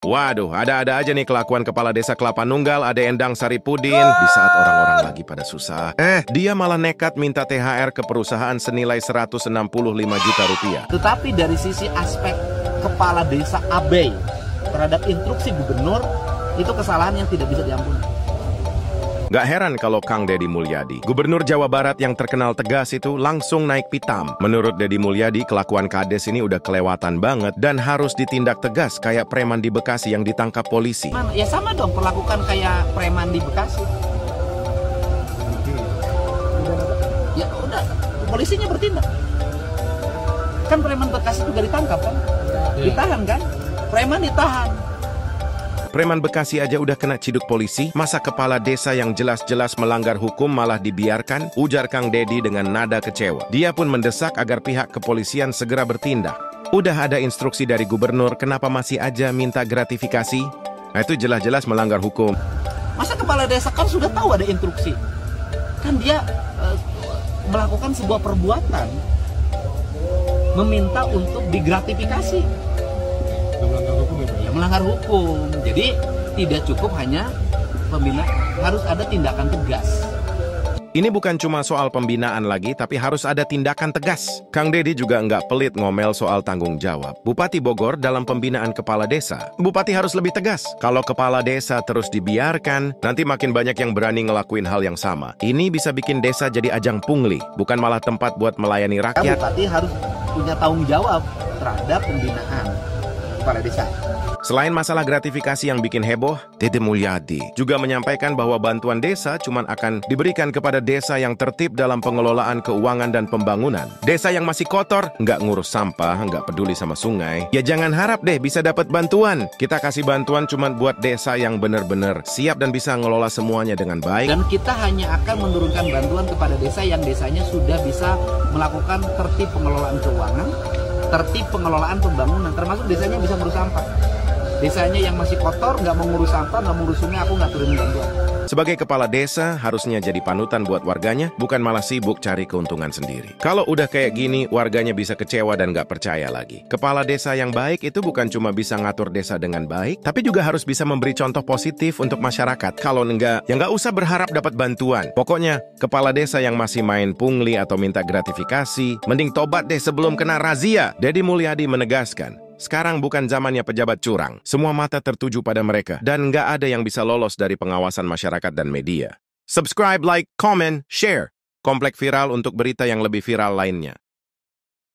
Waduh, ada-ada aja nih kelakuan kepala desa Kelapa Nunggal, Ade Endang Saripudin, di saat orang-orang lagi pada susah. Dia malah nekat minta THR ke perusahaan senilai 165 juta rupiah. Tetapi dari sisi aspek kepala desa abai terhadap instruksi gubernur, itu kesalahan yang tidak bisa diampuni. Gak heran kalau Kang Deddy Mulyadi, Gubernur Jawa Barat yang terkenal tegas itu langsung naik pitam. Menurut Deddy Mulyadi, kelakuan Kades ini udah kelewatan banget dan harus ditindak tegas kayak preman di Bekasi yang ditangkap polisi. Ya sama dong, perlakukan kayak preman di Bekasi. Ya udah, polisinya bertindak. Kan preman Bekasi juga ditangkap kan? Ditahan kan? Preman ditahan. Preman Bekasi aja udah kena ciduk polisi, masa kepala desa yang jelas-jelas melanggar hukum malah dibiarkan? Ujar Kang Deddy dengan nada kecewa. Dia pun mendesak agar pihak kepolisian segera bertindak. Udah ada instruksi dari gubernur, kenapa masih aja minta gratifikasi? Nah, itu jelas-jelas melanggar hukum. Masa kepala desa kan sudah tahu ada instruksi? Kan dia melakukan sebuah perbuatan, meminta untuk digratifikasi. Melanggar hukum. Jadi tidak cukup hanya pembinaan, harus ada tindakan tegas. Ini bukan cuma soal pembinaan lagi, tapi harus ada tindakan tegas. Kang Deddy juga nggak pelit ngomel soal tanggung jawab. Bupati Bogor dalam pembinaan kepala desa, Bupati harus lebih tegas. Kalau kepala desa terus dibiarkan, nanti makin banyak yang berani ngelakuin hal yang sama. Ini bisa bikin desa jadi ajang pungli, bukan malah tempat buat melayani rakyat. Bupati harus punya tanggung jawab terhadap pembinaan kepala desa. Selain masalah gratifikasi yang bikin heboh, Deddy Mulyadi juga menyampaikan bahwa bantuan desa cuma akan diberikan kepada desa yang tertib dalam pengelolaan keuangan dan pembangunan. Desa yang masih kotor, nggak ngurus sampah, nggak peduli sama sungai, ya jangan harap deh bisa dapat bantuan. Kita kasih bantuan cuma buat desa yang benar-benar siap dan bisa ngelola semuanya dengan baik. Dan kita hanya akan menurunkan bantuan kepada desa yang desanya sudah bisa melakukan tertib pengelolaan keuangan, tertib pengelolaan pembangunan, termasuk desanya bisa ngurus sampah. Desanya yang masih kotor, nggak mau ngurus sampah, nggak mau ngurus sungai, aku nggak turunin bantuan. Sebagai kepala desa, harusnya jadi panutan buat warganya, bukan malah sibuk cari keuntungan sendiri. Kalau udah kayak gini, warganya bisa kecewa dan nggak percaya lagi. Kepala desa yang baik itu bukan cuma bisa ngatur desa dengan baik, tapi juga harus bisa memberi contoh positif untuk masyarakat. Kalau enggak, ya nggak usah berharap dapat bantuan. Pokoknya, kepala desa yang masih main pungli atau minta gratifikasi, mending tobat deh sebelum kena razia. Deddy Mulyadi menegaskan, sekarang bukan zamannya pejabat curang. Semua mata tertuju pada mereka. Dan nggak ada yang bisa lolos dari pengawasan masyarakat dan media. Subscribe, like, comment, share. Komplek Viral untuk berita yang lebih viral lainnya.